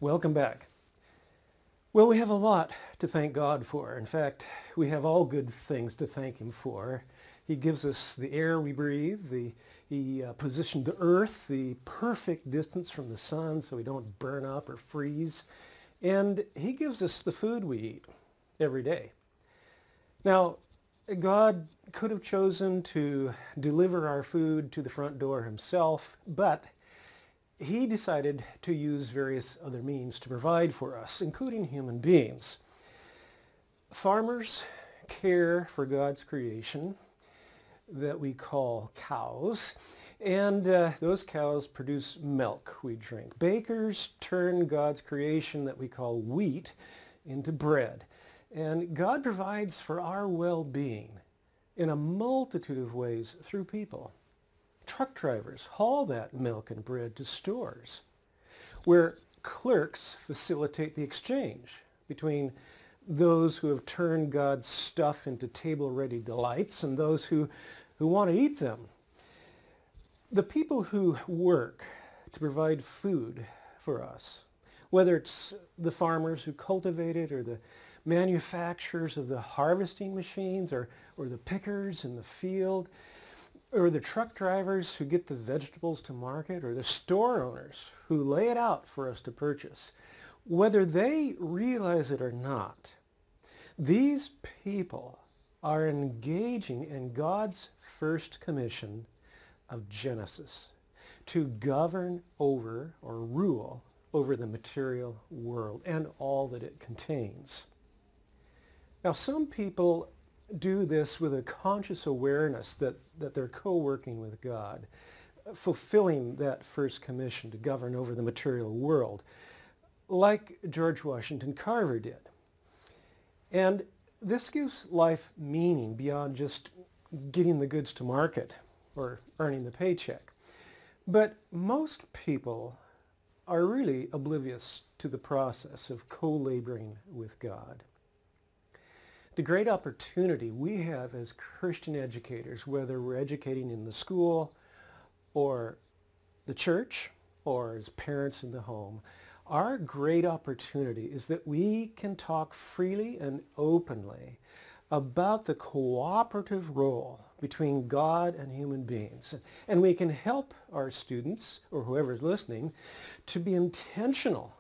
Welcome back. Well, we have a lot to thank God for. In fact, we have all good things to thank Him for. He gives us the air we breathe. He positioned the earth the perfect distance from the sun so we don't burn up or freeze. And He gives us the food we eat every day. Now, God could have chosen to deliver our food to the front door Himself, but He decided to use various other means to provide for us, including human beings. Farmers care for God's creation that we call cows, and those cows produce milk we drink. Bakers turn God's creation that we call wheat into bread. And God provides for our well-being in a multitude of ways through people. Truck drivers haul that milk and bread to stores, where clerks facilitate the exchange between those who have turned God's stuff into table-ready delights and those who want to eat them. The people who work to provide food for us, whether it's the farmers who cultivate it or the manufacturers of the harvesting machines or the pickers in the field, or the truck drivers who get the vegetables to market, or the store owners who lay it out for us to purchase, whether they realize it or not, these people are engaging in God's first commission of Genesis to govern over or rule over the material world and all that it contains. Now, some people do this with a conscious awareness that they're co-working with God, fulfilling that first commission to govern over the material world, like George Washington Carver did. And this gives life meaning beyond just getting the goods to market or earning the paycheck. But most people are really oblivious to the process of co-laboring with God. The great opportunity we have as Christian educators, whether we're educating in the school or the church or as parents in the home, our great opportunity is that we can talk freely and openly about the cooperative role between God and human beings. And we can help our students, or whoever's listening, to be intentional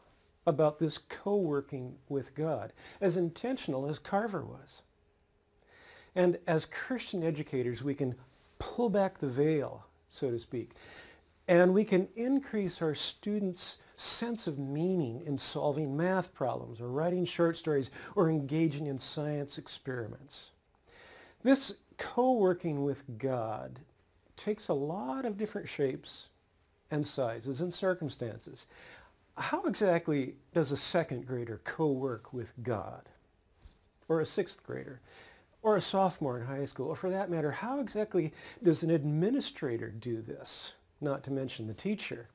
about this co-working with God, as intentional as Carver was. And as Christian educators, we can pull back the veil, so to speak, and we can increase our students' sense of meaning in solving math problems or writing short stories or engaging in science experiments. This co-working with God takes a lot of different shapes and sizes and circumstances. How exactly does a second grader co-work with God? Or a sixth grader? Or a sophomore in high school? Or for that matter, how exactly does an administrator do this? Not to mention the teacher.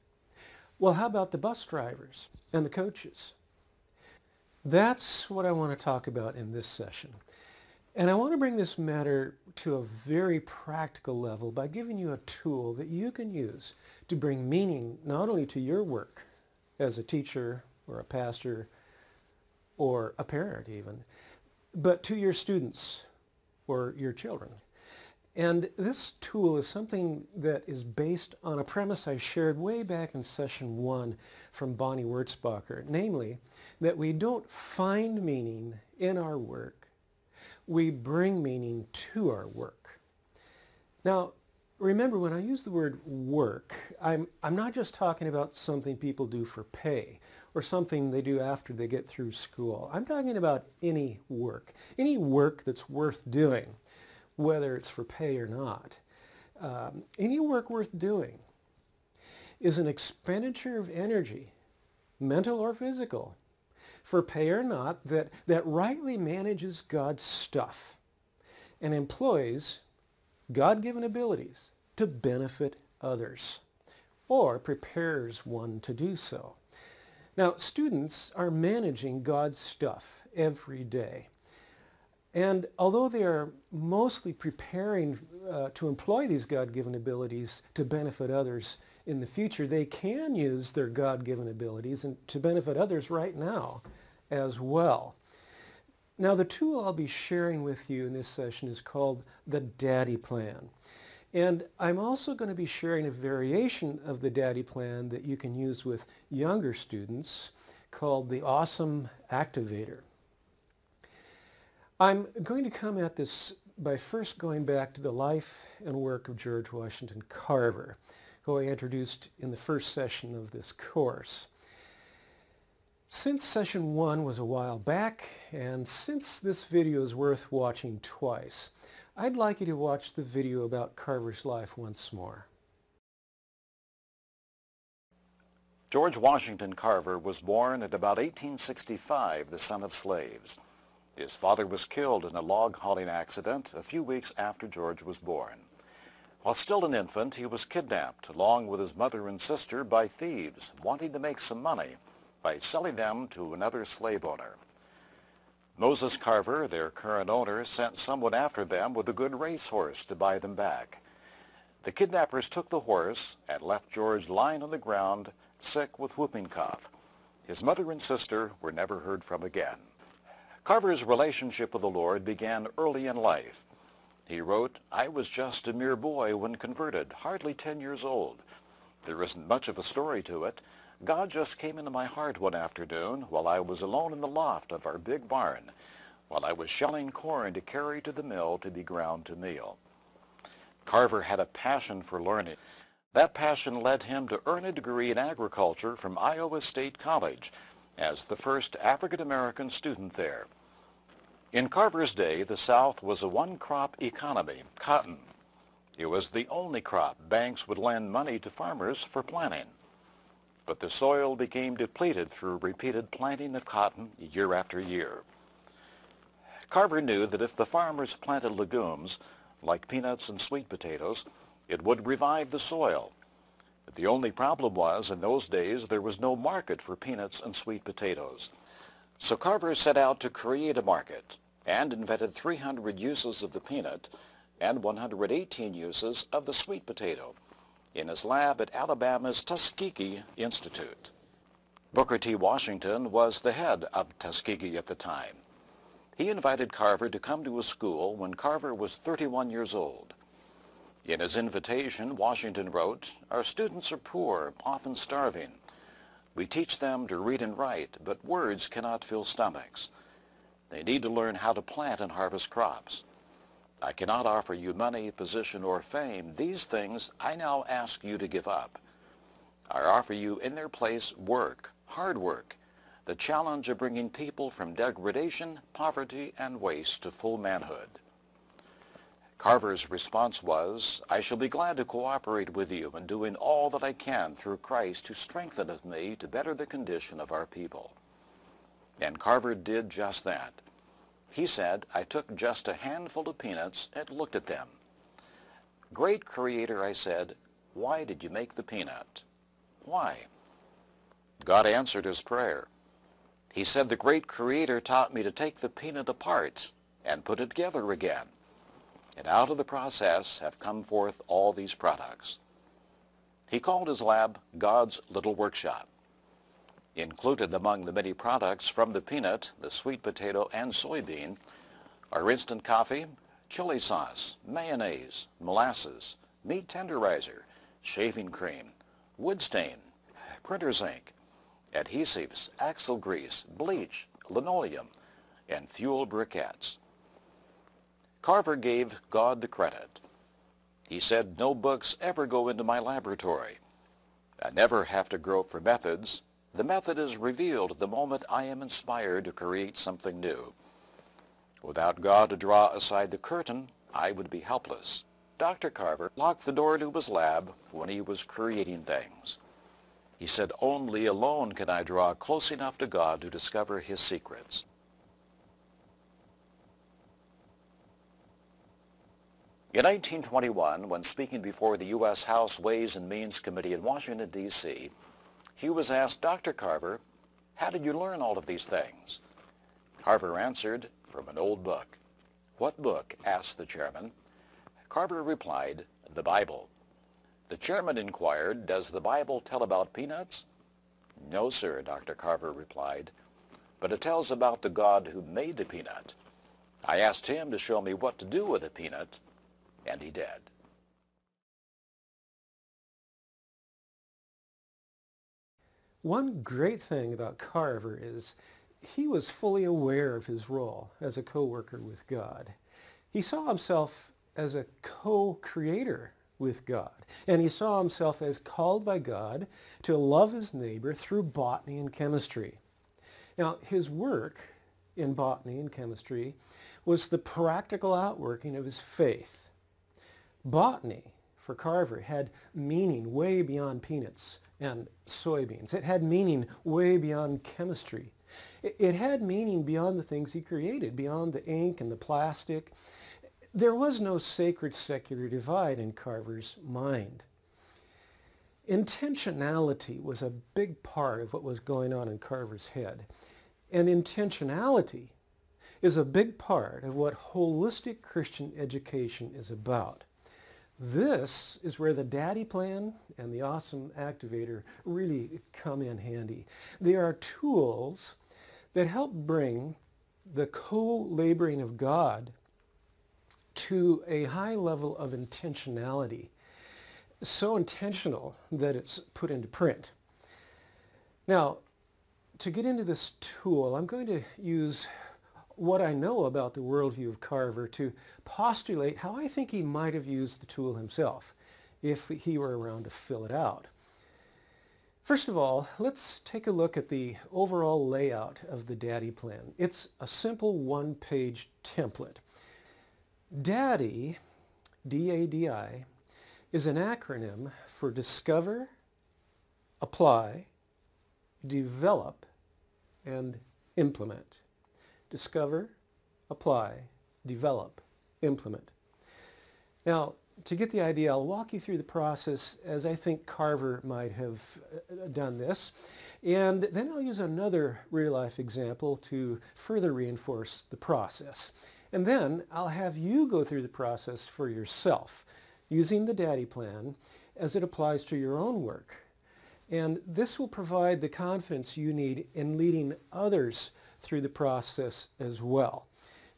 Well, how about the bus drivers and the coaches? That's what I want to talk about in this session. And I want to bring this matter to a very practical level by giving you a tool that you can use to bring meaning not only to your work as a teacher or a pastor or a parent even, but to your students or your children. And this tool is something that is based on a premise I shared way back in session 1 from Bonnie Wurzbacher, namely that we don't find meaning in our work, we bring meaning to our work. Now, remember, when I use the word work, I'm not just talking about something people do for pay or something they do after they get through school. I'm talking about any work that's worth doing, whether it's for pay or not. Any work worth doing is an expenditure of energy, mental or physical, for pay or not, that rightly manages God's stuff and employs God-given abilities to benefit others, or prepares one to do so. Now, students are managing God's stuff every day. And although they are mostly preparing to employ these God-given abilities to benefit others in the future, they can use their God-given abilities and to benefit others right now as well. Now, the tool I'll be sharing with you in this session is called the Daddy Plan. And I'm also going to be sharing a variation of the Daddy Plan that you can use with younger students called the Awesome Activator. I'm going to come at this by first going back to the life and work of George Washington Carver, who I introduced in the first session of this course. Since session 1 was a while back, and since this video is worth watching twice, I'd like you to watch the video about Carver's life once more. George Washington Carver was born at about 1865, the son of slaves. His father was killed in a log hauling accident a few weeks after George was born. While still an infant, he was kidnapped along with his mother and sister by thieves wanting to make some money by selling them to another slave owner. Moses Carver, their current owner, sent someone after them with a good racehorse to buy them back. The kidnappers took the horse and left George lying on the ground, sick with whooping cough. His mother and sister were never heard from again. Carver's relationship with the Lord began early in life. He wrote, "I was just a mere boy when converted, hardly 10 years old. There isn't much of a story to it. God just came into my heart one afternoon while I was alone in the loft of our big barn, while I was shelling corn to carry to the mill to be ground to meal." Carver had a passion for learning. That passion led him to earn a degree in agriculture from Iowa State College as the first African-American student there. In Carver's day, the South was a one-crop economy, cotton. It was the only crop banks would lend money to farmers for planting. But the soil became depleted through repeated planting of cotton year after year. Carver knew that if the farmers planted legumes, like peanuts and sweet potatoes, it would revive the soil. But the only problem was, in those days, there was no market for peanuts and sweet potatoes. So Carver set out to create a market and invented 300 uses of the peanut and 118 uses of the sweet potato in his lab at Alabama's Tuskegee Institute. Booker T. Washington was the head of Tuskegee at the time. He invited Carver to come to his school when Carver was 31 years old. In his invitation, Washington wrote, "Our students are poor, often starving. We teach them to read and write, but words cannot fill stomachs. They need to learn how to plant and harvest crops. I cannot offer you money, position, or fame. These things I now ask you to give up. I offer you in their place work, hard work, the challenge of bringing people from degradation, poverty, and waste to full manhood." Carver's response was, "I shall be glad to cooperate with you in doing all that I can through Christ who strengtheneth me to better the condition of our people." And Carver did just that. He said, "I took just a handful of peanuts and looked at them. 'Great Creator,' I said, 'why did you make the peanut? Why?' God answered his prayer. He said, 'The great Creator taught me to take the peanut apart and put it together again. And out of the process have come forth all these products.'" He called his lab God's Little Workshop. Included among the many products from the peanut, the sweet potato, and soybean are instant coffee, chili sauce, mayonnaise, molasses, meat tenderizer, shaving cream, wood stain, printer's ink, adhesives, axle grease, bleach, linoleum, and fuel briquettes. Carver gave God the credit. He said, "No books ever go into my laboratory. I never have to grope for methods. The method is revealed the moment I am inspired to create something new. Without God to draw aside the curtain, I would be helpless." Dr. Carver locked the door to his lab when he was creating things. He said, "Only alone can I draw close enough to God to discover his secrets." In 1921, when speaking before the U.S. House Ways and Means Committee in Washington, D.C., he was asked, "Dr. Carver, how did you learn all of these things?" Carver answered, "From an old book." "What book?" asked the chairman. Carver replied, "The Bible." The chairman inquired, "Does the Bible tell about peanuts?" "No, sir," Dr. Carver replied, "but it tells about the God who made the peanut. I asked him to show me what to do with a peanut, and he did." One great thing about Carver is he was fully aware of his role as a co-worker with God. He saw himself as a co-creator with God, and he saw himself as called by God to love his neighbor through botany and chemistry. Now, his work in botany and chemistry was the practical outworking of his faith. Botany, for Carver, had meaning way beyond peanuts and soybeans. It had meaning way beyond chemistry. It had meaning beyond the things he created, beyond the ink and the plastic. There was no sacred secular divide in Carver's mind. Intentionality was a big part of what was going on in Carver's head. And intentionality is a big part of what holistic Christian education is about. This is where the Daddy Plan and the awesome activator really come in handy. They are tools that help bring the co-laboring of God to a high level of intentionality, so intentional that it's put into print. Now, to get into this tool, I'm going to use what I know about the worldview of Carver to postulate how I think he might have used the tool himself if he were around to fill it out. First of all, let's take a look at the overall layout of the Daddy Plan. It's a simple one-page template. DADDI, D-A-D-I, is an acronym for Discover, Apply, Develop, and Implement. Discover, Apply, Develop, Implement. Now, to get the idea, I'll walk you through the process as I think Carver might have done this, and then I'll use another real-life example to further reinforce the process. And then I'll have you go through the process for yourself, using the Daddy Plan as it applies to your own work. And this will provide the confidence you need in leading others through the process as well.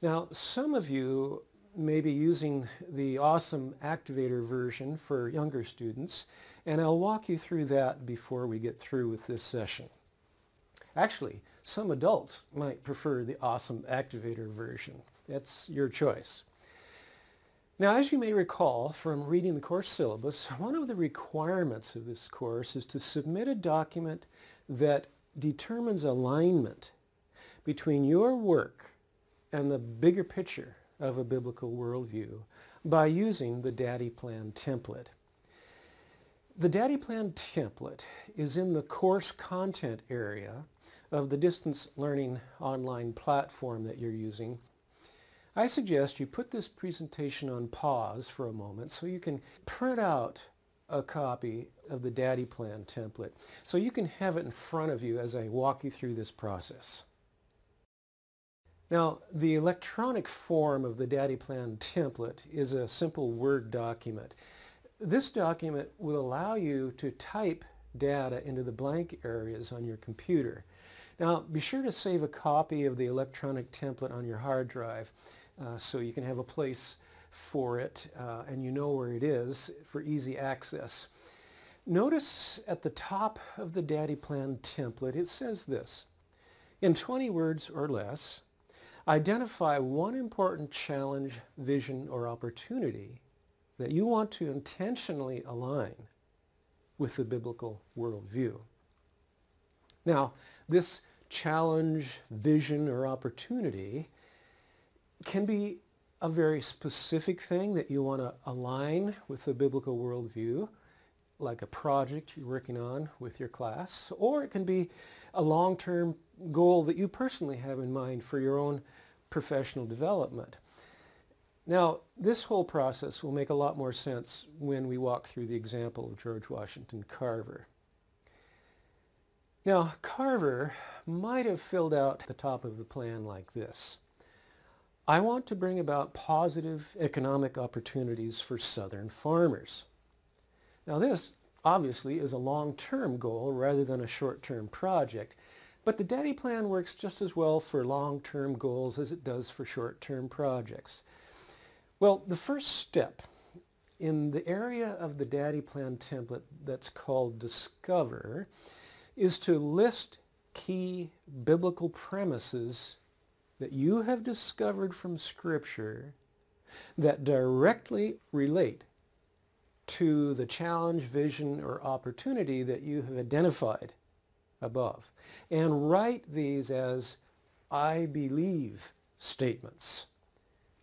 Now, some of you may be using the awesome activator version for younger students, and I'll walk you through that before we get through with this session. Actually, some adults might prefer the awesome activator version. That's your choice. Now, as you may recall from reading the course syllabus, one of the requirements of this course is to submit a document that determines alignment between your work and the bigger picture of a biblical worldview by using the Daddy Plan template. The Daddy Plan template is in the course content area of the distance learning online platform that you're using. I suggest you put this presentation on pause for a moment so you can print out a copy of the Daddy Plan template so you can have it in front of you as I walk you through this process. Now, the electronic form of the Daddy Plan template is a simple Word document. This document will allow you to type data into the blank areas on your computer. Now, be sure to save a copy of the electronic template on your hard drive so you can have a place for it and you know where it is for easy access. Notice at the top of the Daddy Plan template it says this: in 20 words or less, identify one important challenge, vision, or opportunity that you want to intentionally align with the biblical worldview. Now, this challenge, vision, or opportunity can be a very specific thing that you want to align with the biblical worldview, like a project you're working on with your class, or it can be a long-term goal that you personally have in mind for your own professional development. Now, this whole process will make a lot more sense when we walk through the example of George Washington Carver. Now, Carver might have filled out the top of the plan like this: I want to bring about positive economic opportunities for Southern farmers. Now this obviously is a long-term goal rather than a short-term project, but the Daddy Plan works just as well for long-term goals as it does for short-term projects. Well, the first step in the area of the Daddy Plan template that's called Discover is to list key biblical premises that you have discovered from Scripture that directly relate to the challenge, vision, or opportunity that you have identified above. And write these as I believe statements.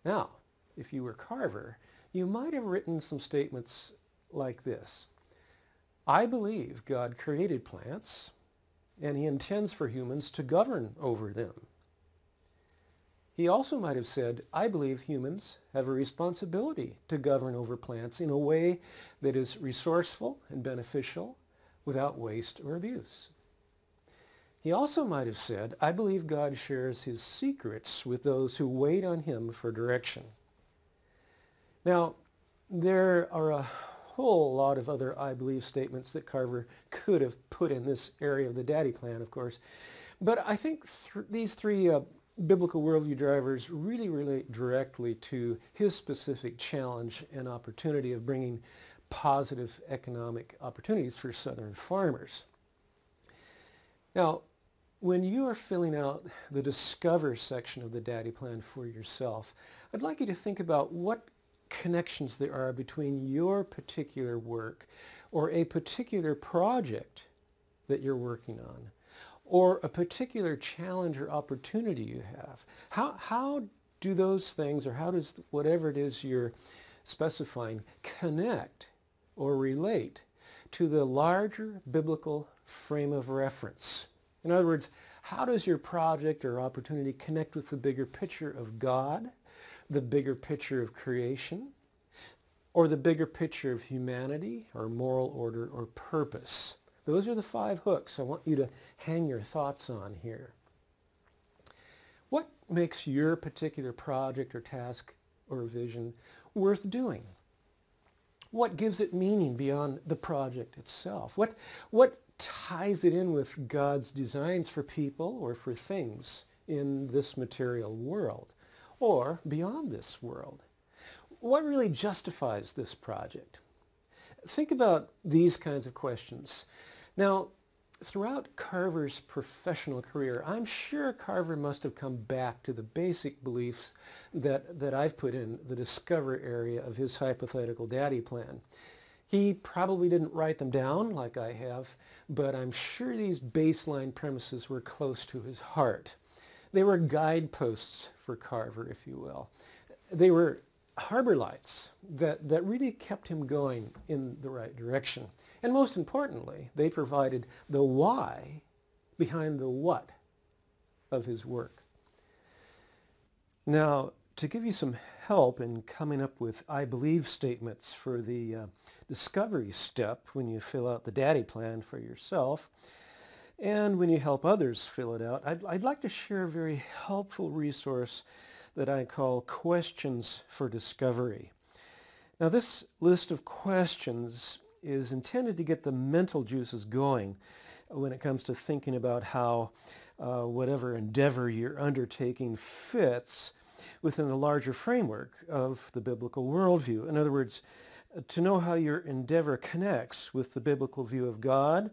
Now, if you were Carver, you might have written some statements like this. I believe God created plants, and he intends for humans to govern over them. He also might have said, I believe humans have a responsibility to govern over plants in a way that is resourceful and beneficial without waste or abuse. He also might have said, I believe God shares his secrets with those who wait on him for direction. Now, there are a whole lot of other I believe statements that Carver could have put in this area of the Daddy Plan, of course. But I think these three biblical worldview drivers really relate directly to his specific challenge and opportunity of bringing positive economic opportunities for Southern farmers. Now, when you are filling out the Discover section of the Daddy Plan for yourself, I'd like you to think about what connections there are between your particular work or a particular project that you're working on, or a particular challenge or opportunity you have. How do those things, or how does whatever it is you're specifying, connect or relate to the larger biblical frame of reference? In other words, how does your project or opportunity connect with the bigger picture of God, the bigger picture of creation, or the bigger picture of humanity, or moral order, or purpose? Those are the 5 hooks I want you to hang your thoughts on here. What makes your particular project or task or vision worth doing? What gives it meaning beyond the project itself? What ties it in with God's designs for people or for things in this material world or beyond this world? What really justifies this project? Think about these kinds of questions. Now, throughout Carver's professional career, I'm sure Carver must have come back to the basic beliefs that I've put in the Discover area of his hypothetical Daddy Plan. He probably didn't write them down like I have, but I'm sure these baseline premises were close to his heart. They were guideposts for Carver, if you will. They were harbor lights that really kept him going in the right direction. And most importantly, they provided the why behind the what of his work. Now, to give you some help in coming up with I believe statements for the discovery step when you fill out the Daddy Plan for yourself, and when you help others fill it out, I'd like to share a very helpful resource that I call Questions for Discovery. Now, this list of questions is intended to get the mental juices going when it comes to thinking about how whatever endeavor you're undertaking fits within the larger framework of the biblical worldview. In other words, to know how your endeavor connects with the biblical view of God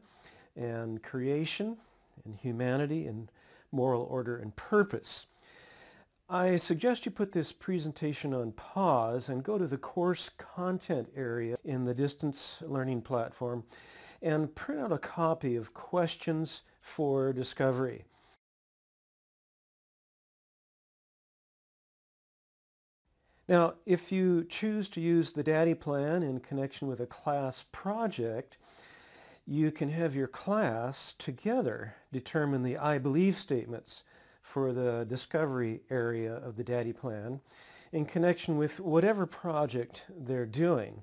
and creation and humanity and moral order and purpose. I suggest you put this presentation on pause and go to the course content area in the distance learning platform and print out a copy of Questions for Discovery. Now, if you choose to use the Daddy Plan in connection with a class project, you can have your class together determine the I believe statements for the discovery area of the Daddy Plan in connection with whatever project they're doing.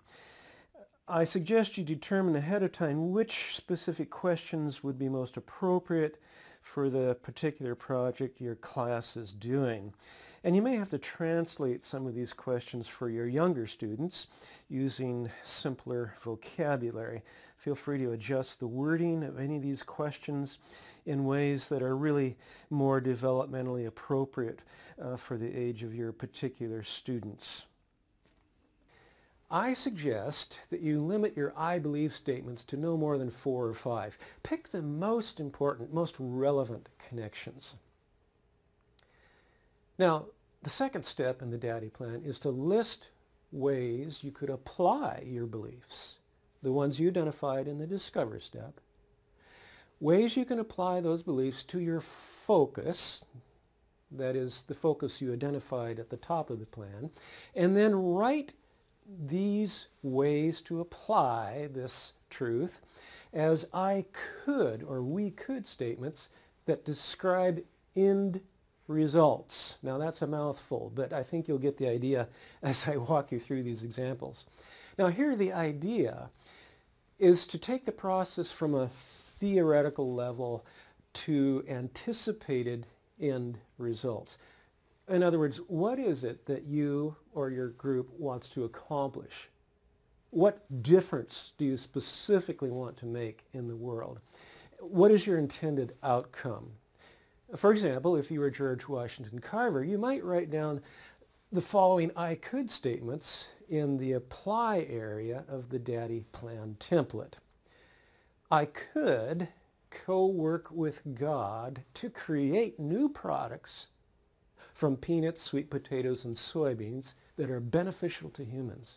I suggest you determine ahead of time which specific questions would be most appropriate for the particular project your class is doing. And you may have to translate some of these questions for your younger students using simpler vocabulary. Feel free to adjust the wording of any of these questions in ways that are really more developmentally appropriate for the age of your particular students. I suggest that you limit your I believe statements to no more than 4 or 5. Pick the most important, most relevant connections. Now, the second step in the Daddy Plan is to list ways you could apply your beliefs, the ones you identified in the Discover step, ways you can apply those beliefs to your focus, that is the focus you identified at the top of the plan, and then write these ways to apply this truth as I could or we could statements that describe end results. Now that's a mouthful, but I think you'll get the idea as I walk you through these examples. Now here the idea is to take the process from a theoretical level to anticipated end results. In other words, what is it that you or your group wants to accomplish? What difference do you specifically want to make in the world? What is your intended outcome? For example, if you were George Washington Carver, you might write down the following I could statements in the apply area of the Daddy Plan template. I could co-work with God to create new products from peanuts, sweet potatoes, and soybeans that are beneficial to humans.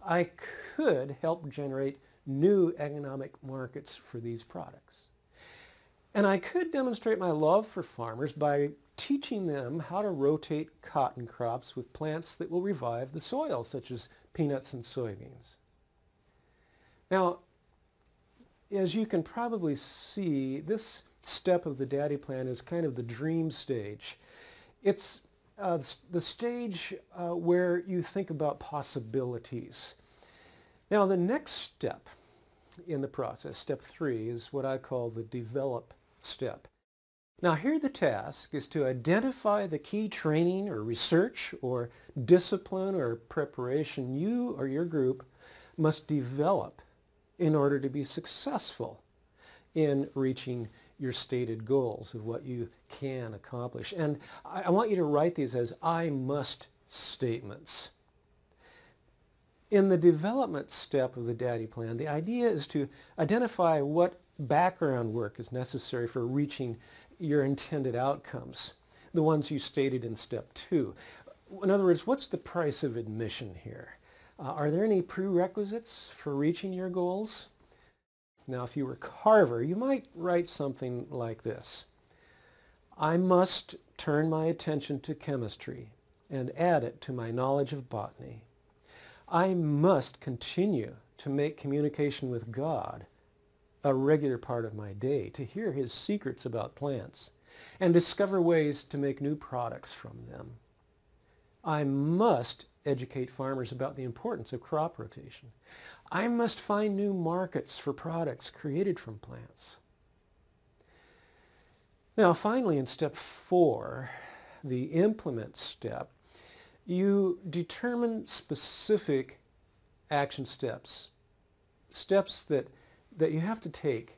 I could help generate new economic markets for these products. And I could demonstrate my love for farmers by teaching them how to rotate cotton crops with plants that will revive the soil, such as peanuts and soybeans. Now, as you can probably see, this step of the Daddy Plan is kind of the dream stage. It's the stage where you think about possibilities. Now, the next step in the process, step 3, is what I call the develop step. Now, here the task is to identify the key training or research or discipline or preparation you or your group must develop in order to be successful in reaching your stated goals of what you can accomplish. And I want you to write these as I must statements. In the development step of the Daddy Plan, the idea is to identify what background work is necessary for reaching your intended outcomes, the ones you stated in step 2. In other words, what's the price of admission here? Are there any prerequisites for reaching your goals? Now, if you were Carver, you might write something like this. I must turn my attention to chemistry and add it to my knowledge of botany. I must continue to make communication with God a regular part of my day, to hear his secrets about plants and discover ways to make new products from them. I must educate farmers about the importance of crop rotation. I must find new markets for products created from plants. Now, finally, in step 4, the implement step, you determine specific action steps, steps that you have to take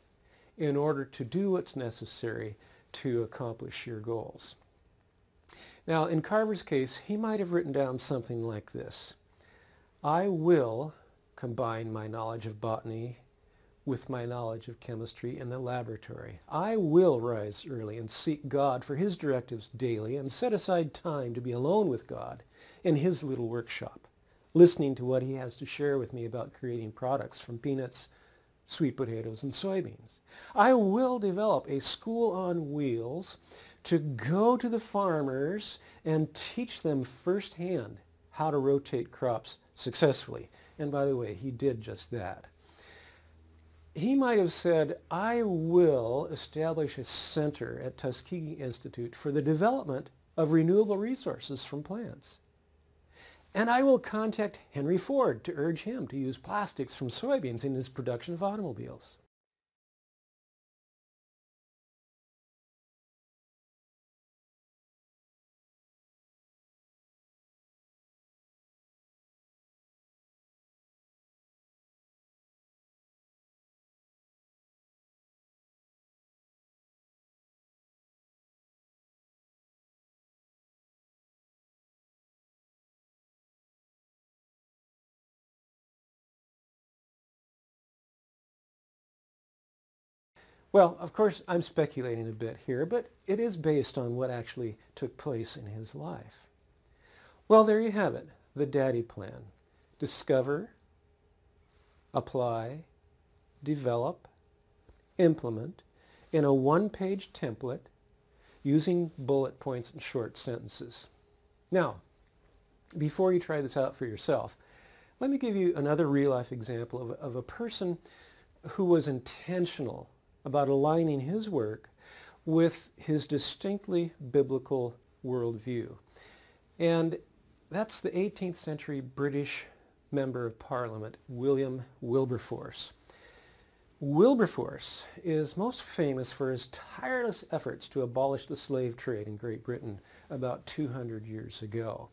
in order to do what's necessary to accomplish your goals. Now, in Carver's case, he might have written down something like this. I will combine my knowledge of botany with my knowledge of chemistry in the laboratory. I will rise early and seek God for his directives daily and set aside time to be alone with God in his little workshop, listening to what he has to share with me about creating products from peanuts, sweet potatoes, and soybeans. I will develop a school on wheels to go to the farmers and teach them firsthand how to rotate crops successfully. And by the way, he did just that. He might have said, I will establish a center at Tuskegee Institute for the development of renewable resources from plants. And I will contact Henry Ford to urge him to use plastics from soybeans in his production of automobiles. Well, of course, I'm speculating a bit here, but it is based on what actually took place in his life. Well, there you have it, the daddy plan. Discover, apply, develop, implement in a one-page template using bullet points and short sentences. Now, before you try this out for yourself, let me give you another real-life example of a person who was intentional about aligning his work with his distinctly biblical worldview. And that's the 18th century British Member of Parliament, William Wilberforce. Wilberforce is most famous for his tireless efforts to abolish the slave trade in Great Britain about 200 years ago.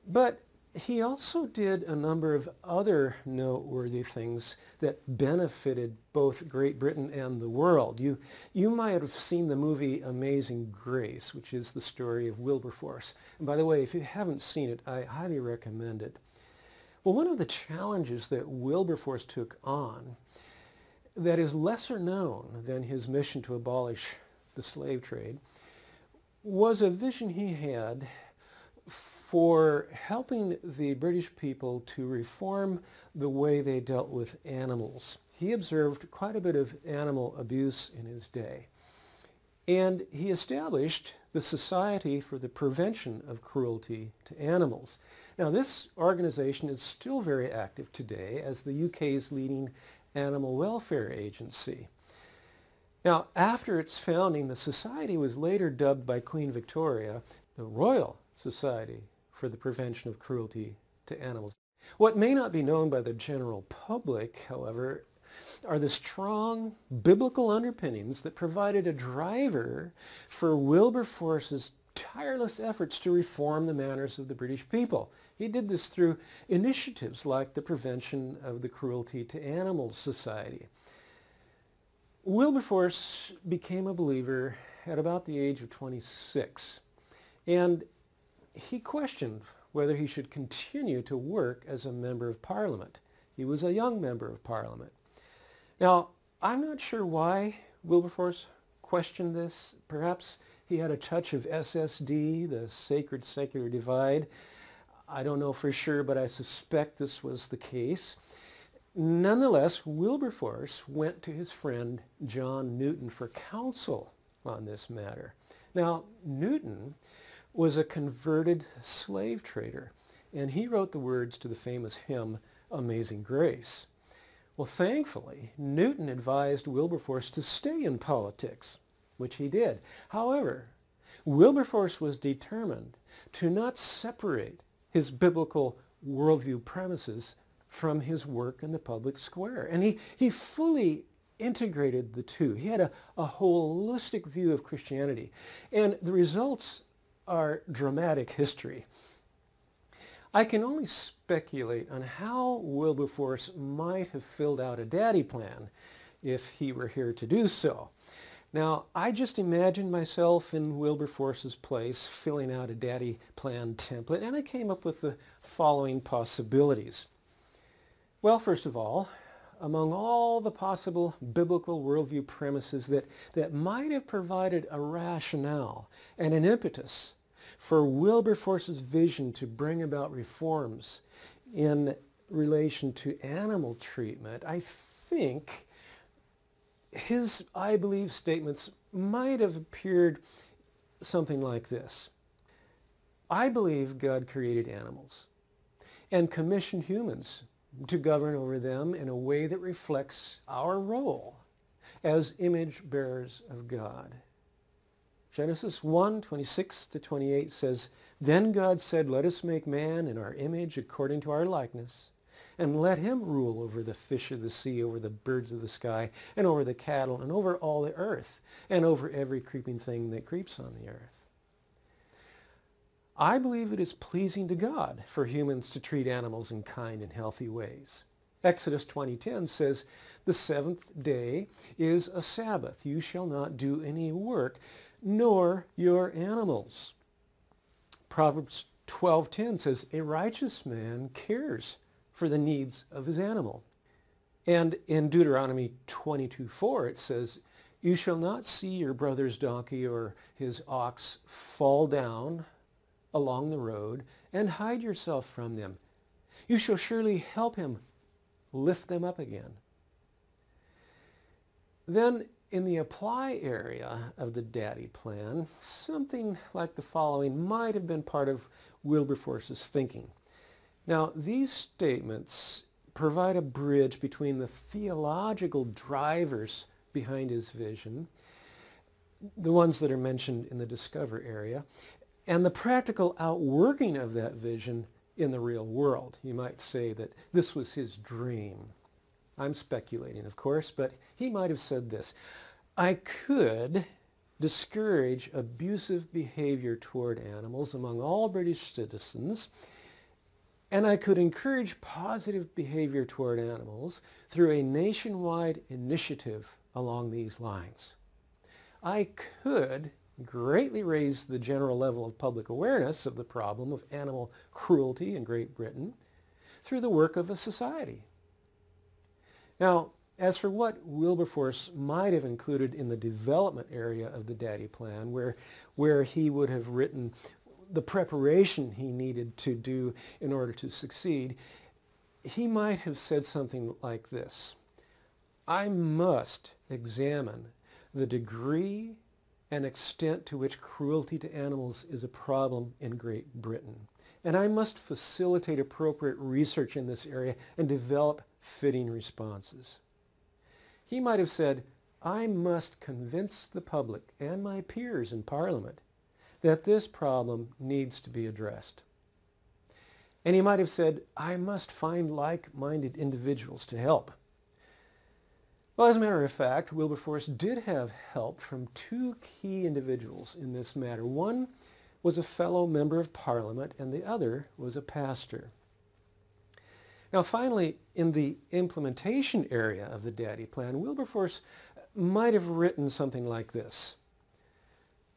But he also did a number of other noteworthy things that benefited both Great Britain and the world. You might have seen the movie Amazing Grace, which is the story of Wilberforce. And by the way, if you haven't seen it, I highly recommend it. Well, one of the challenges that Wilberforce took on that is lesser known than his mission to abolish the slave trade was a vision he had for helping the British people to reform the way they dealt with animals. He observed quite a bit of animal abuse in his day. And he established the Society for the Prevention of Cruelty to Animals. Now, this organization is still very active today as the UK's leading animal welfare agency. Now, after its founding, the society was later dubbed by Queen Victoria the Royal Society for the Prevention of Cruelty to Animals. What may not be known by the general public, however, are the strong biblical underpinnings that provided a driver for Wilberforce's tireless efforts to reform the manners of the British people. He did this through initiatives like the Prevention of the Cruelty to Animals Society. Wilberforce became a believer at about the age of 26, and he questioned whether he should continue to work as a member of Parliament. He was a young member of Parliament. Now, I'm not sure why Wilberforce questioned this. Perhaps he had a touch of SSD, the sacred-secular divide. I don't know for sure, but I suspect this was the case. Nonetheless, Wilberforce went to his friend John Newton for counsel on this matter. Now, Newton was a converted slave trader, and he wrote the words to the famous hymn, Amazing Grace. Well, thankfully, Newton advised Wilberforce to stay in politics, which he did. However, Wilberforce was determined to not separate his biblical worldview premises from his work in the public square. And he fully integrated the two. He had a holistic view of Christianity. And the results are dramatic history. I can only speculate on how Wilberforce might have filled out a daddy plan if he were here to do so. Now, I just imagined myself in Wilberforce's place filling out a daddy plan template, and I came up with the following possibilities. Well, first of all, among all the possible biblical worldview premises that might have provided a rationale and an impetus for Wilberforce's vision to bring about reforms in relation to animal treatment, I think his I believe statements might have appeared something like this. I believe God created animals and commissioned humans to govern over them in a way that reflects our role as image bearers of God. Genesis 1:26-28 says, Then God said, Let us make man in our image according to our likeness, and let him rule over the fish of the sea, over the birds of the sky, and over the cattle, and over all the earth, and over every creeping thing that creeps on the earth. I believe it is pleasing to God for humans to treat animals in kind and healthy ways. Exodus 20:10 says, The seventh day is a Sabbath. You shall not do any work, nor your animals. Proverbs 12:10 says, A righteous man cares for the needs of his animal. And in Deuteronomy 22:4 it says, You shall not see your brother's donkey or his ox fall down along the road and hide yourself from them. You shall surely help him lift them up again. Then in the apply area of the daddy plan, something like the following might have been part of Wilberforce's thinking. Now, these statements provide a bridge between the theological drivers behind his vision, the ones that are mentioned in the discover area, and the practical outworking of that vision in the real world. You might say that this was his dream. I'm speculating, of course, but he might have said this: I could discourage abusive behavior toward animals among all British citizens, and I could encourage positive behavior toward animals through a nationwide initiative along these lines. I could greatly raise the general level of public awareness of the problem of animal cruelty in Great Britain through the work of a society. Now, as for what Wilberforce might have included in the development area of the Daddy Plan, where he would have written the preparation he needed to do in order to succeed, he might have said something like this: I must examine the degree and extent to which cruelty to animals is a problem in Great Britain, and I must facilitate appropriate research in this area and develop fitting responses. He might have said, I must convince the public and my peers in Parliament that this problem needs to be addressed. And he might have said, I must find like-minded individuals to help. Well, as a matter of fact, Wilberforce did have help from two key individuals in this matter. One was a fellow member of Parliament, and the other was a pastor. Now, finally, in the implementation area of the Daddy Plan, Wilberforce might have written something like this: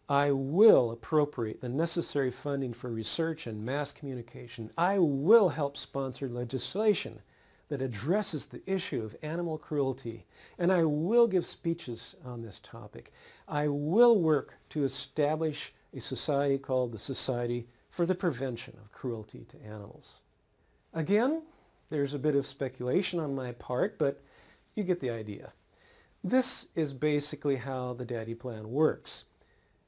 I will appropriate the necessary funding for research and mass communication. I will help sponsor legislation that addresses the issue of animal cruelty, and I will give speeches on this topic. I will work to establish a society called the Society for the Prevention of Cruelty to Animals. Again, there's a bit of speculation on my part, but you get the idea. This is basically how the Daddy Plan works.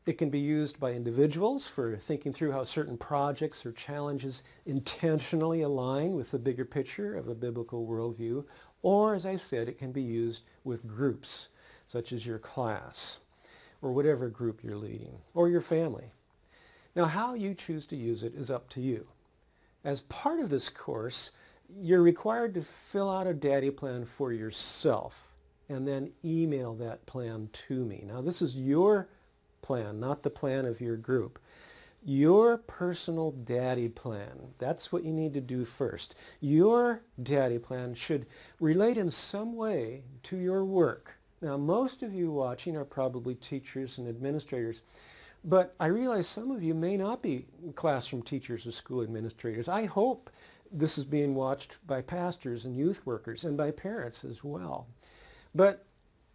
It can be used by individuals for thinking through how certain projects or challenges intentionally align with the bigger picture of a biblical worldview, or, as I said, it can be used with groups, such as your class, or whatever group you're leading, or your family. Now, how you choose to use it is up to you. As part of this course, you're required to fill out a Daddy Plan for yourself and then email that plan to me. Now, this is your plan, not the plan of your group. Your personal Daddy Plan. That's what you need to do first. Your Daddy Plan should relate in some way to your work. Now, most of you watching are probably teachers and administrators, but I realize some of you may not be classroom teachers or school administrators. I hope this is being watched by pastors and youth workers and by parents as well. But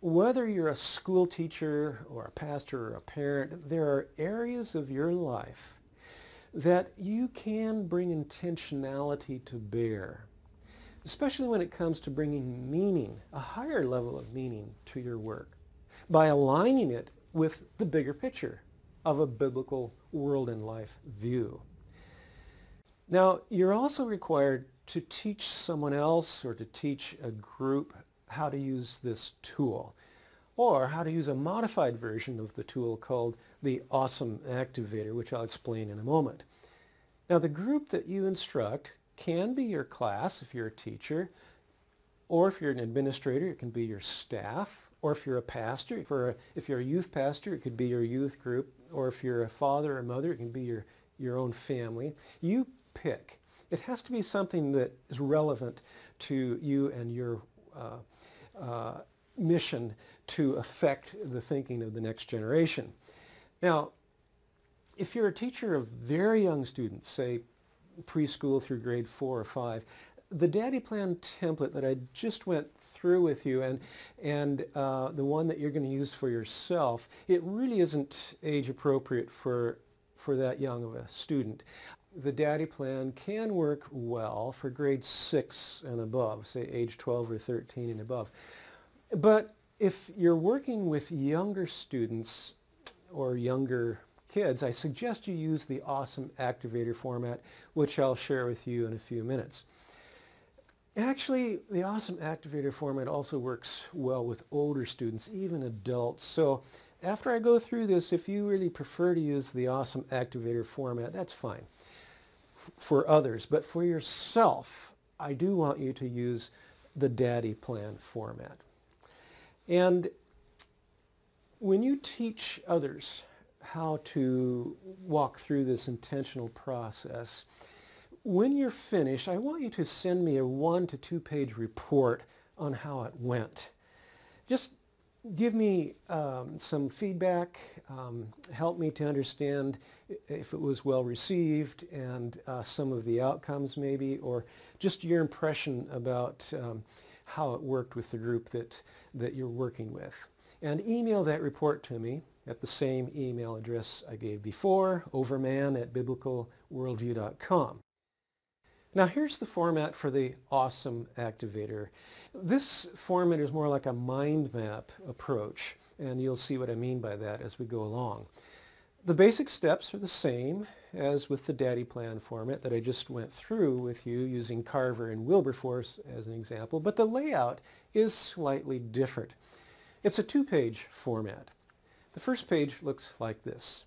whether you're a school teacher or a pastor or a parent, there are areas of your life that you can bring intentionality to bear, especially when it comes to bringing meaning, a higher level of meaning to your work, by aligning it with the bigger picture of a biblical world and life view. Now, you're also required to teach someone else or to teach a group how to use this tool, or how to use a modified version of the tool called the Awesome Activator, which I'll explain in a moment. Now, the group that you instruct can be your class if you're a teacher, or if you're an administrator, it can be your staff, or if you're a pastor, if you're a youth pastor, it could be your youth group, or if you're a father or mother, it can be your own family. You pick. It has to be something that is relevant to you and your mission to affect the thinking of the next generation. Now, if you're a teacher of very young students, say preschool through grade 4 or 5, the Daddy Plan template that I just went through with you and the one that you're going to use for yourself, it really isn't age appropriate for that young of a student. The Daddy Plan can work well for grade 6 and above, say age 12 or 13 and above. But if you're working with younger students or younger kids, I suggest you use the Awesome Activator format, which I'll share with you in a few minutes. Actually, the Awesome Activator format also works well with older students, even adults. So after I go through this, if you really prefer to use the Awesome Activator format, that's fine for others. But for yourself, I do want you to use the Daddy Plan format. And when you teach others how to walk through this intentional process, when you're finished, I want you to send me a 1 to 2 page report on how it went. Just give me some feedback, help me to understand if it was well received and some of the outcomes maybe, or just your impression about how it worked with the group that you're working with. And email that report to me at the same email address I gave before, overman@biblicalworldview.com. Now here's the format for the Awesome Activator. This format is more like a mind map approach, and you'll see what I mean by that as we go along. The basic steps are the same as with the Daddy Plan format that I just went through with you using Carver and Wilberforce as an example, but the layout is slightly different. It's a 2-page format. The first page looks like this.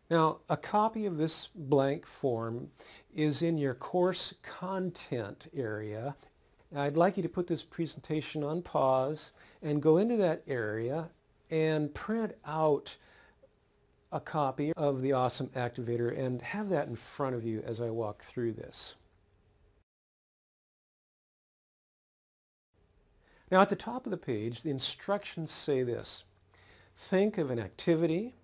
Now, a copy of this blank form is in your course content area. I'd like you to put this presentation on pause and go into that area and print out a copy of the Awesome Activator and have that in front of you as I walk through this. Now at the top of the page, the instructions say this: think of an activity,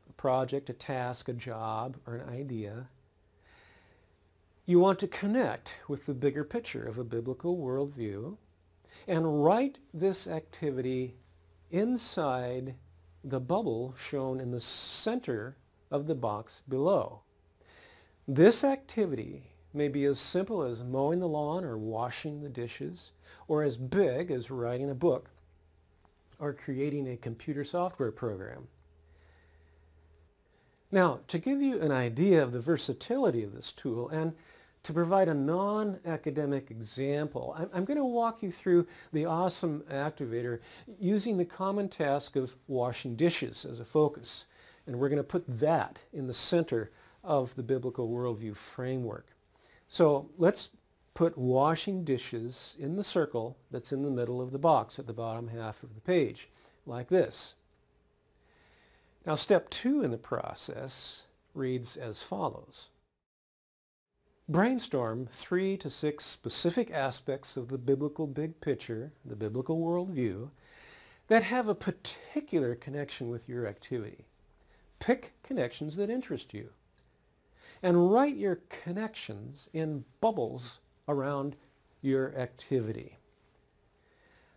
a project, a task, a job, or an idea. You want to connect with the bigger picture of a biblical worldview and write this activity inside the bubble shown in the center of the box below. This activity may be as simple as mowing the lawn or washing the dishes, or as big as writing a book or creating a computer software program. Now, to give you an idea of the versatility of this tool and to provide a non-academic example, I'm going to walk you through the Awesome Activator using the common task of washing dishes as a focus. And we're going to put that in the center of the biblical worldview framework. So let's put washing dishes in the circle that's in the middle of the box at the bottom half of the page, like this. Now step 2 in the process reads as follows. Brainstorm 3 to 6 specific aspects of the biblical big picture, the biblical worldview, that have a particular connection with your activity. Pick connections that interest you and write your connections in bubbles around your activity.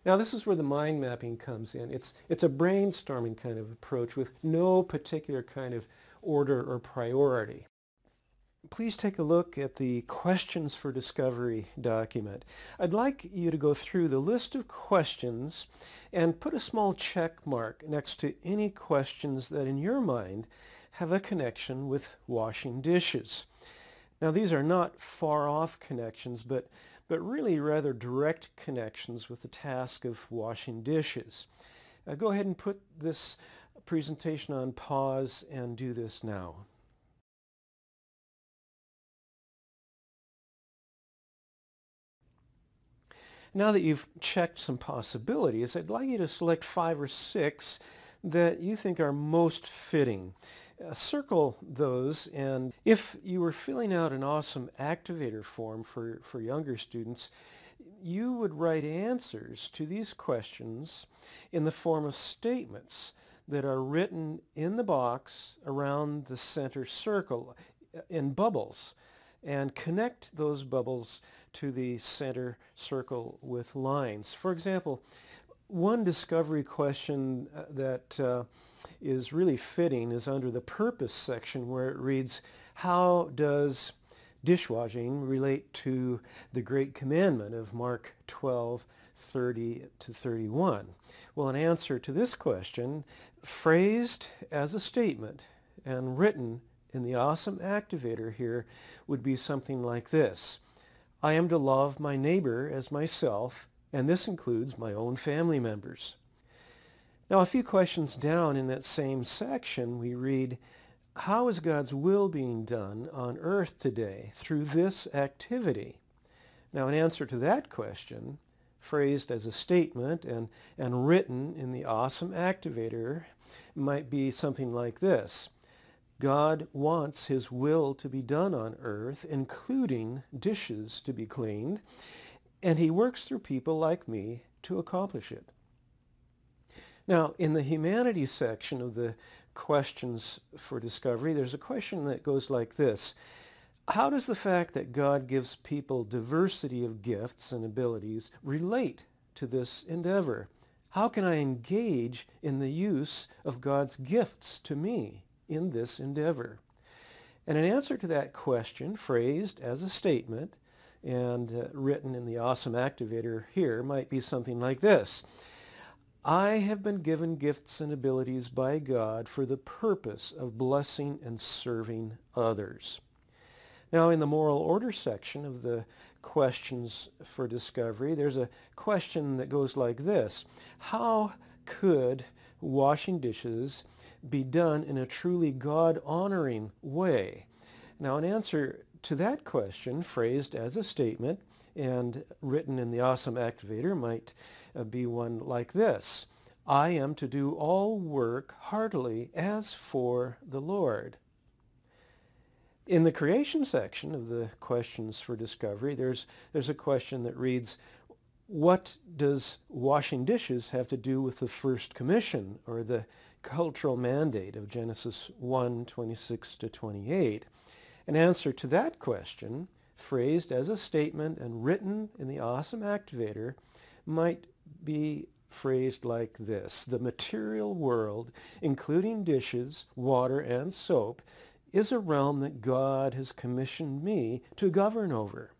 Now this is where the mind mapping comes in. It's a brainstorming kind of approach with no particular kind of order or priority. Please take a look at the Questions for Discovery document. I'd like you to go through the list of questions and put a small check mark next to any questions that in your mind have a connection with washing dishes. Now these are not far off connections, but really rather direct connections with the task of washing dishes. Go ahead and put this presentation on pause and do this now. Now that you've checked some possibilities, I'd like you to select 5 or 6 that you think are most fitting. Circle those, and if you were filling out an Awesome Activator form for younger students, you would write answers to these questions in the form of statements that are written in the box around the center circle in bubbles, and connect those bubbles to the center circle with lines. For example, one discovery question that is really fitting is under the purpose section, where it reads, how does dishwashing relate to the great commandment of Mark 12:30-31? Well, an answer to this question, phrased as a statement and written in the awesome activator here, would be something like this. I am to love my neighbor as myself, and this includes my own family members. Now, a few questions down in that same section, we read, how is God's will being done on earth today through this activity? Now, an answer to that question, phrased as a statement and written in the awesome activator, might be something like this. God wants his will to be done on earth, including dishes to be cleaned, and he works through people like me to accomplish it. Now, in the humanities section of the questions for discovery, there's a question that goes like this. How does the fact that God gives people diversity of gifts and abilities relate to this endeavor? How can I engage in the use of God's gifts to me in this endeavor? And an answer to that question, phrased as a statement and written in the awesome activator here, might be something like this. I have been given gifts and abilities by God for the purpose of blessing and serving others. Now, in the moral order section of the questions for discovery, there's a question that goes like this. How could washing dishes be done in a truly God-honoring way? Now, an answer to that question, phrased as a statement and written in the awesome activator, might be one like this. I am to do all work heartily as for the Lord. In the creation section of the questions for discovery, there's a question that reads, what does washing dishes have to do with the first commission, or the cultural mandate of Genesis 1:26-28? An answer to that question, phrased as a statement and written in the awesome activator, might be phrased like this. The material world, including dishes, water, and soap, is a realm that God has commissioned me to govern over.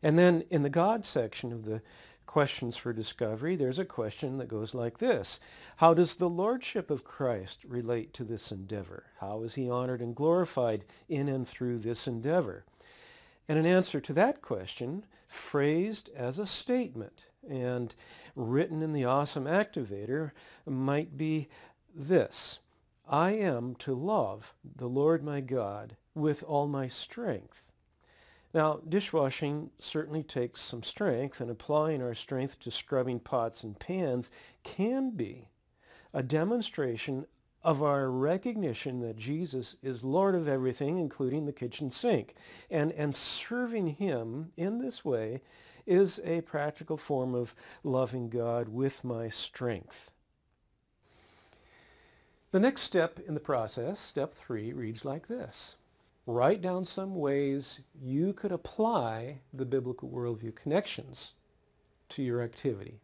And then in the God section of the questions for discovery, there's a question that goes like this. How does the lordship of Christ relate to this endeavor? How is he honored and glorified in and through this endeavor? And an answer to that question, phrased as a statement and written in the awesome activator, might be this. I am to love the Lord my God with all my strength. Now, dishwashing certainly takes some strength, and applying our strength to scrubbing pots and pans can be a demonstration of our recognition that Jesus is Lord of everything, including the kitchen sink. And serving him in this way is a practical form of loving God with my strength. The next step in the process, step 3, reads like this. Write down some ways you could apply the biblical worldview connections to your activity.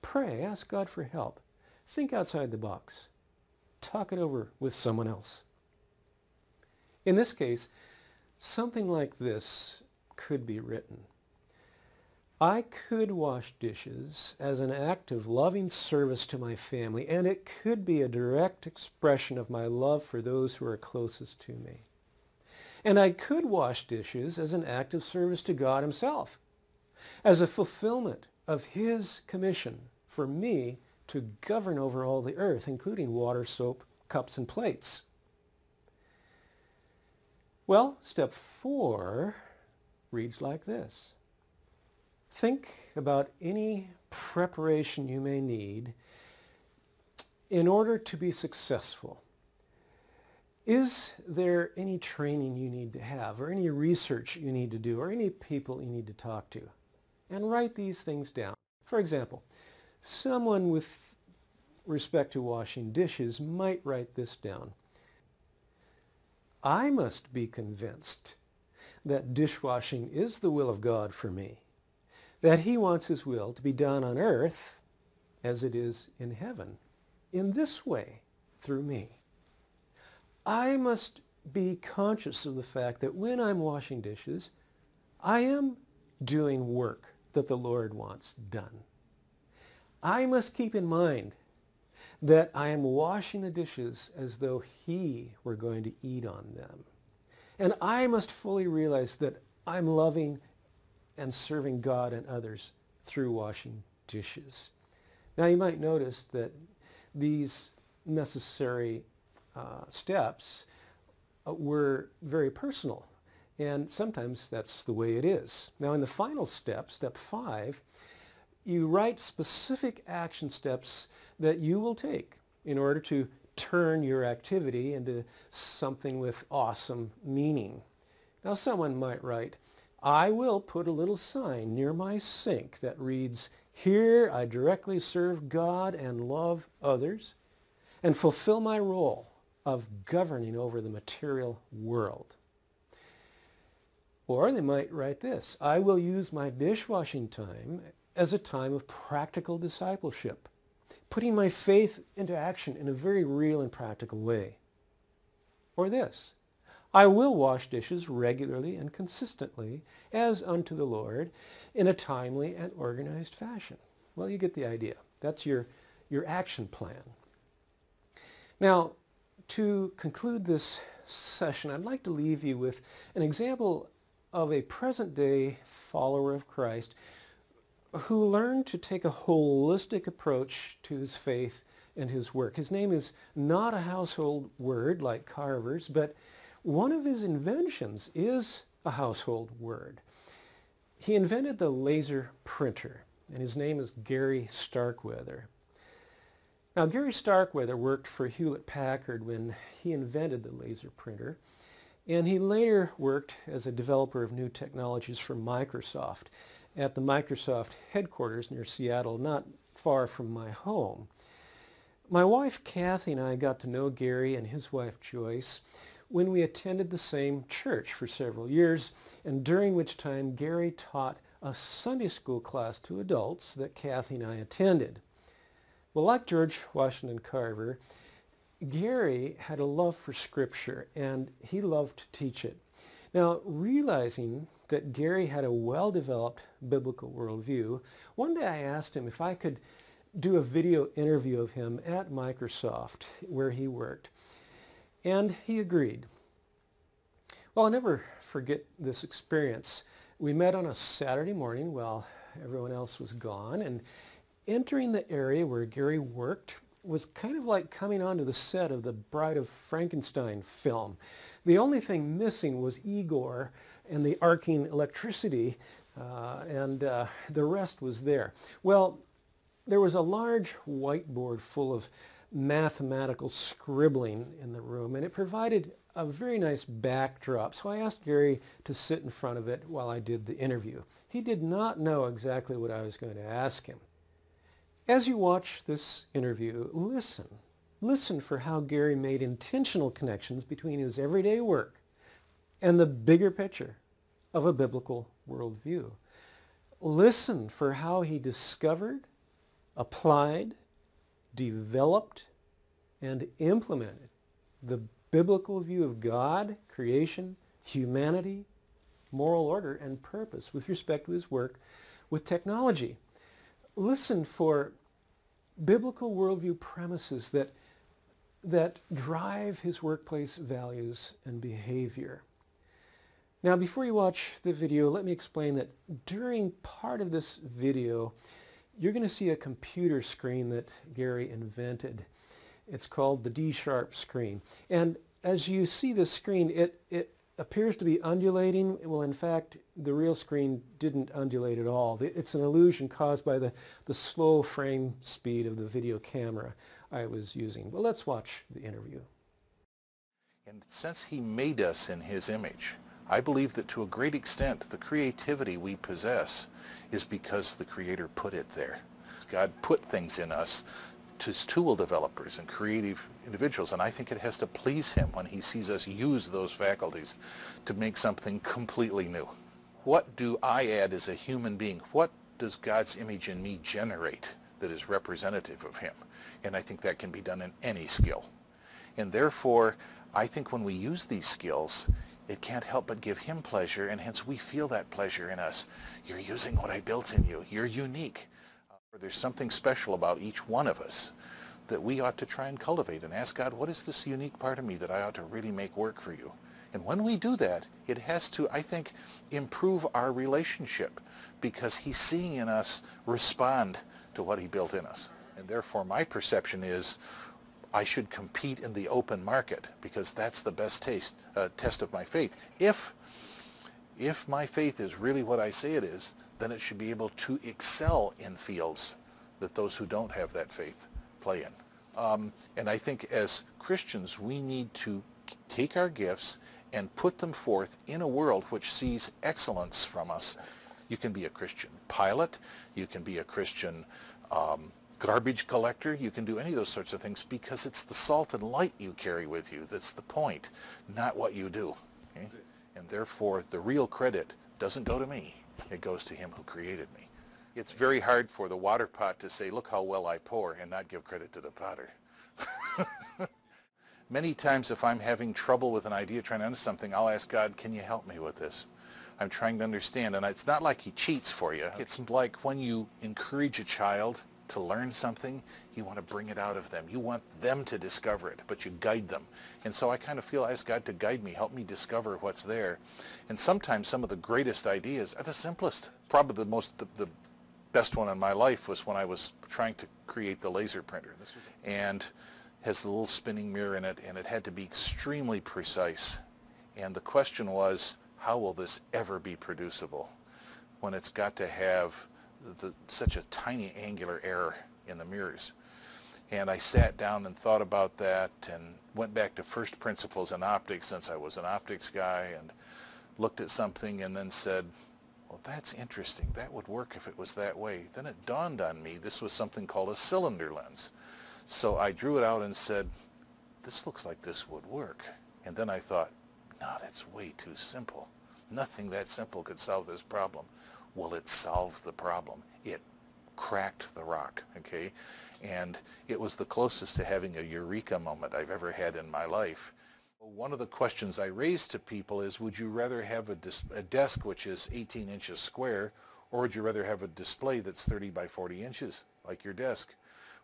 Pray, ask God for help. Think outside the box. Talk it over with someone else. In this case, something like this could be written. I could wash dishes as an act of loving service to my family, and it could be a direct expression of my love for those who are closest to me. And I could wash dishes as an act of service to God himself, as a fulfillment of his commission for me to govern over all the earth, including water, soap, cups, and plates. Well, step 4 reads like this. Think about any preparation you may need in order to be successful. Is there any training you need to have, or any research you need to do, or any people you need to talk to? And write these things down. For example, someone with respect to washing dishes might write this down. I must be convinced that dishwashing is the will of God for me, that he wants his will to be done on earth as it is in heaven, in this way, through me. I must be conscious of the fact that when I'm washing dishes, I am doing work that the Lord wants done. I must keep in mind that I am washing the dishes as though he were going to eat on them. And I must fully realize that I'm loving and serving God and others through washing dishes. Now you might notice that these necessary steps were very personal, and sometimes that's the way it is. Now in the final step, step 5, you write specific action steps that you will take in order to turn your activity into something with awesome meaning. Now someone might write, I will put a little sign near my sink that reads, "Here I directly serve God and love others and fulfill my role of governing over the material world." Or they might write this, I will use my dishwashing time as a time of practical discipleship, putting my faith into action in a very real and practical way. Or this, I will wash dishes regularly and consistently as unto the Lord in a timely and organized fashion. Well, you get the idea. That's your action plan. Now, to conclude this session, I'd like to leave you with an example of a present-day follower of Christ who learned to take a holistic approach to his faith and his work. His name is not a household word like Carver's, but one of his inventions is a household word. He invented the laser printer, and his name is Gary Starkweather. Now, Gary Starkweather worked for Hewlett-Packard when he invented the laser printer, and he later worked as a developer of new technologies for Microsoft at the Microsoft headquarters near Seattle, not far from my home. My wife Kathy and I got to know Gary and his wife Joyce when we attended the same church for several years, and during which time Gary taught a Sunday school class to adults that Kathy and I attended. Well, like George Washington Carver, Gary had a love for Scripture, and he loved to teach it. Now, realizing that Gary had a well-developed biblical worldview, one day I asked him if I could do a video interview of him at Microsoft, where he worked. And he agreed. Well, I'll never forget this experience. We met on a Saturday morning while everyone else was gone, and entering the area where Gary worked was kind of like coming onto the set of the Bride of Frankenstein film. The only thing missing was Igor and the arcing electricity, and the rest was there. Well, there was a large whiteboard full of mathematical scribbling in the room, and it provided a very nice backdrop. So I asked Gary to sit in front of it while I did the interview. He did not know exactly what I was going to ask him. As you watch this interview, listen. Listen for how Gary made intentional connections between his everyday work and the bigger picture of a biblical worldview. Listen for how he discovered, applied, developed, and implemented the biblical view of God, creation, humanity, moral order, and purpose with respect to his work with technology. Listen for biblical worldview premises that drive his workplace values and behavior. Now, before you watch the video, let me explain that during part of this video, you're going to see a computer screen that Gary invented. It's called the D# screen. And as you see the screen, it appears to be undulating. Well, in fact, the real screen didn't undulate at all. It's an illusion caused by the slow frame speed of the video camera I was using. Well, let's watch the interview. And since he made us in his image, I believe that to a great extent the creativity we possess is because the Creator put it there. God put things in us to tool developers and creative individuals, and I think it has to please him when he sees us use those faculties to make something completely new. What do I add as a human being? What does God's image in me generate that is representative of him? And I think that can be done in any skill. And therefore, I think when we use these skills, it can't help but give him pleasure, and hence we feel that pleasure in us. You're using what I built in you. You're unique. There's something special about each one of us that we ought to try and cultivate and ask God, what is this unique part of me that I ought to really make work for you? And when we do that, it has to, I think, improve our relationship, because he's seeing in us respond to what he built in us. And therefore, my perception is I should compete in the open market, because that's the best test of my faith. If my faith is really what I say it is, then it should be able to excel in fields that those who don't have that faith play in. And I think as Christians, we need to take our gifts and put them forth in a world which sees excellence from us. You can be a Christian pilot, you can be a Christian garbage collector, you can do any of those sorts of things, because it's the salt and light you carry with you that's the point, not what you do. Okay? And therefore, the real credit doesn't go to me. It goes to him who created me. It's very hard for the water pot to say, look how well I pour, and not give credit to the potter. Many times if I'm having trouble with an idea, trying to understand something, I'll ask God, can you help me with this? I'm trying to understand. And it's not like he cheats for you. It's like when you encourage a child to learn something, you want to bring it out of them. You want them to discover it, but you guide them. And so I kind of feel I ask God to guide me, help me discover what's there. And sometimes some of the greatest ideas are the simplest. Probably the best one in my life was when I was trying to create the laser printer. And has a little spinning mirror in it, and it had to be extremely precise. And the question was, how will this ever be producible when it's got to have such a tiny angular error in the mirrors? And I sat down and thought about that and went back to first principles in optics, since I was an optics guy, and looked at something and then said, well, that's interesting. That would work if it was that way. Then it dawned on me this was something called a cylinder lens. So I drew it out and said, this looks like this would work. And then I thought, no, that's way too simple. Nothing that simple could solve this problem. Well, it solved the problem. It cracked the rock, okay? And it was the closest to having a eureka moment I've ever had in my life. One of the questions I raised to people is, would you rather have a desk which is 18 inches square, or would you rather have a display that's 30 by 40 inches, like your desk?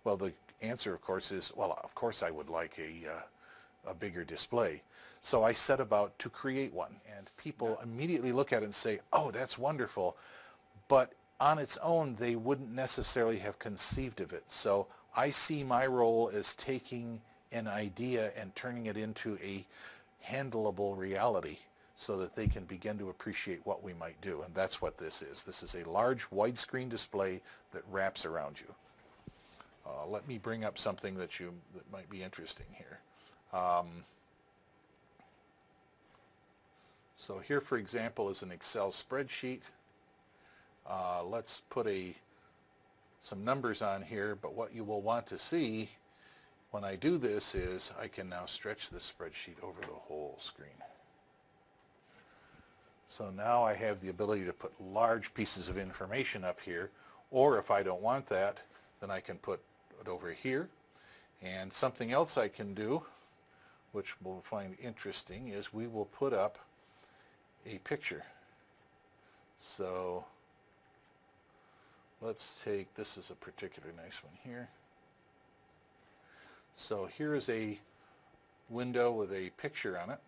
Well, the answer, of course, is, well, of course I would like a bigger display. So I set about to create one, and people immediately look at it and say, oh, that's wonderful, but on its own they wouldn't necessarily have conceived of it. So I see my role as taking an idea and turning it into a handleable reality so that they can begin to appreciate what we might do, and that's what this is. This is a large widescreen display that wraps around you. Let me bring up something that might be interesting here. So here, for example, is an Excel spreadsheet. Let's put some numbers on here, but what you will want to see when I do this is I can now stretch this spreadsheet over the whole screen. So now I have the ability to put large pieces of information up here, or if I don't want that, then I can put it over here. And something else I can do, which we'll find interesting, is we will put up a picture. So let's take, this is a particularly nice one here. So here is a window with a picture on it,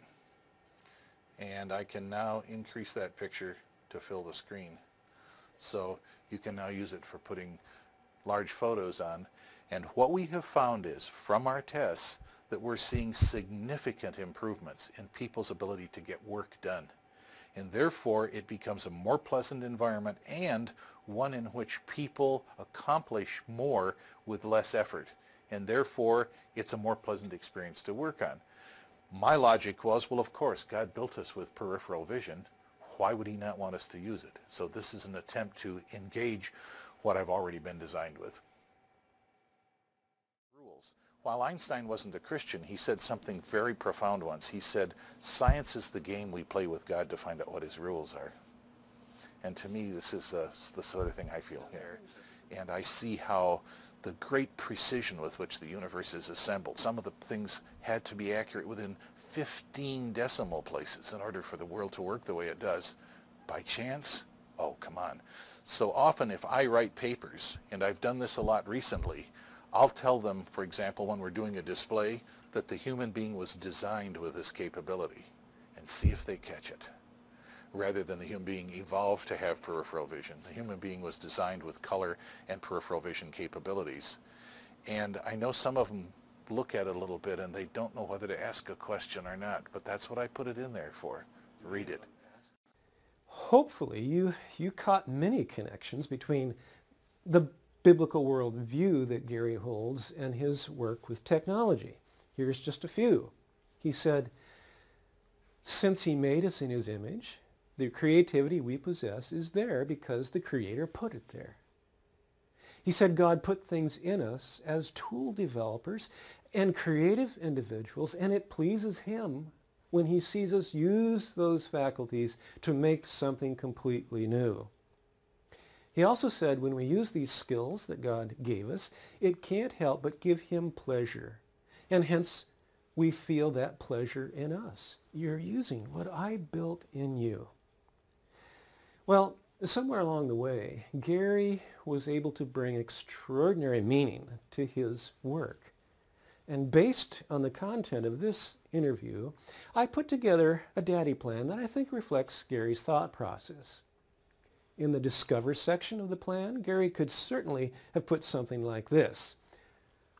and I can now increase that picture to fill the screen. So you can now use it for putting large photos on. And what we have found is, from our tests, that we're seeing significant improvements in people's ability to get work done. And therefore, it becomes a more pleasant environment, and one in which people accomplish more with less effort. And therefore, it's a more pleasant experience to work on. My logic was, well, of course, God built us with peripheral vision. Why would he not want us to use it? So this is an attempt to engage what I've already been designed with. While Einstein wasn't a Christian, he said something very profound once. He said, "Science is the game we play with God to find out what his rules are." And to me, this is the sort of thing I feel here. And I see how the great precision with which the universe is assembled. Some of the things had to be accurate within 15 decimal places in order for the world to work the way it does. By chance? Oh, come on. So often if I write papers, and I've done this a lot recently, I'll tell them, for example, when we're doing a display, that the human being was designed with this capability, and see if they catch it. Rather than the human being evolved to have peripheral vision. The human being was designed with color and peripheral vision capabilities. And I know some of them look at it a little bit and they don't know whether to ask a question or not, but that's what I put it in there for. Read it. Hopefully you caught many connections between the biblical worldview that Gary holds and his work with technology. Here's just a few. He said, since he made us in his image, the creativity we possess is there because the Creator put it there. He said God put things in us as tool developers and creative individuals, and it pleases him when he sees us use those faculties to make something completely new. He also said when we use these skills that God gave us, it can't help but give him pleasure, and hence we feel that pleasure in us. You're using what I built in you. Well, somewhere along the way, Gary was able to bring extraordinary meaning to his work. And based on the content of this interview, I put together a daddy plan that I think reflects Gary's thought process. In the Discover section of the plan, Gary could certainly have put something like this.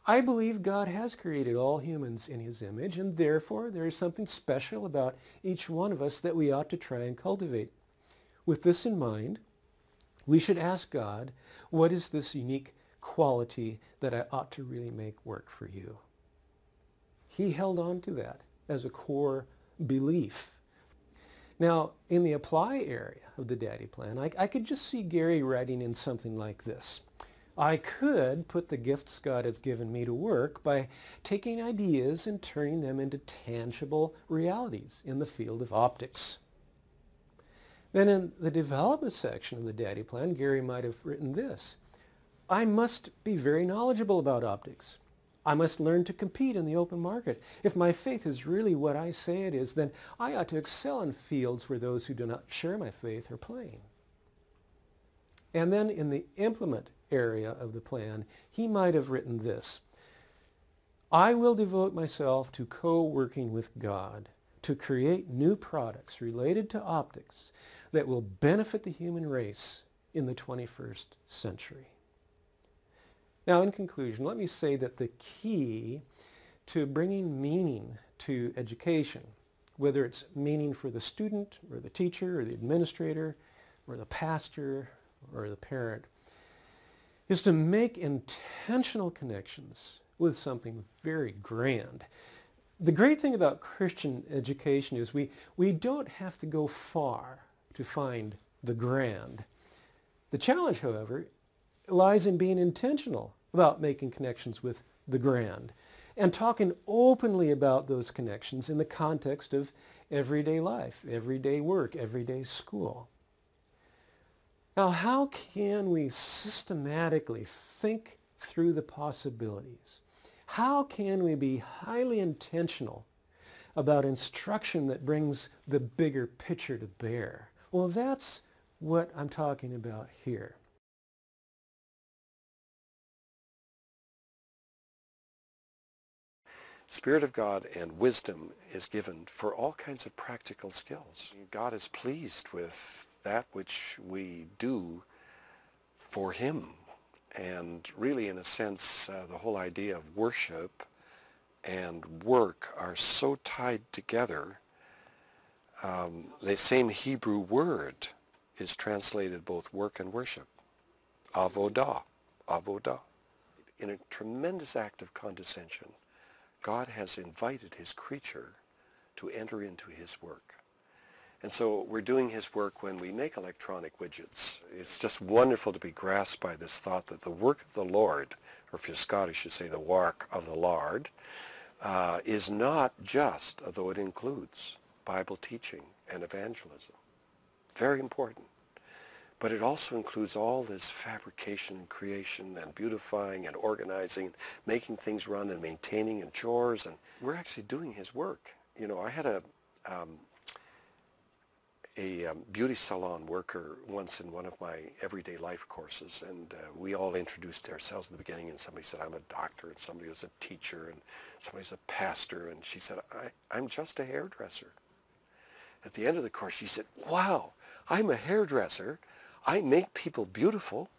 I believe God has created all humans in his image, and therefore there is something special about each one of us that we ought to try and cultivate. With this in mind, we should ask God, what is this unique quality that I ought to really make work for you? He held on to that as a core belief. Now, in the apply area of the daddy plan, I could just see Gary writing in something like this. I could put the gifts God has given me to work by taking ideas and turning them into tangible realities in the field of optics. Then in the development section of the daddy plan, Gary might have written this. I must be very knowledgeable about optics. I must learn to compete in the open market. If my faith is really what I say it is, then I ought to excel in fields where those who do not share my faith are playing. And then in the implement area of the plan, he might have written this. I will devote myself to co-working with God to create new products related to optics that will benefit the human race in the 21st century. Now, in conclusion, let me say that the key to bringing meaning to education, whether it's meaning for the student or the teacher or the administrator or the pastor or the parent, is to make intentional connections with something very grand. The great thing about Christian education is we don't have to go far to find the grand. The challenge, however, lies in being intentional about making connections with the grand and talking openly about those connections in the context of everyday life, everyday work, everyday school. Now, how can we systematically think through the possibilities? How can we be highly intentional about instruction that brings the bigger picture to bear? Well, that's what I'm talking about here. Spirit of God and wisdom is given for all kinds of practical skills. God is pleased with that which we do for him. And really, in a sense, the whole idea of worship and work are so tied together. The same Hebrew word is translated both work and worship. Avodah, avodah. In a tremendous act of condescension, God has invited his creature to enter into his work. And so we're doing his work when we make electronic widgets. It's just wonderful to be grasped by this thought that the work of the Lord, or if you're Scottish, you say the work of the Lord, is not just, although it includes Bible teaching and evangelism. Very important. But it also includes all this fabrication and creation and beautifying and organizing, making things run and maintaining and chores. And we're actually doing his work. You know, I had a beauty salon worker once in one of my everyday life courses, and we all introduced ourselves in the beginning, and somebody said, I'm a doctor, and somebody was a teacher, and somebody's a pastor, and she said, I'm just a hairdresser. At the end of the course, she said, wow, I'm a hairdresser. I make people beautiful,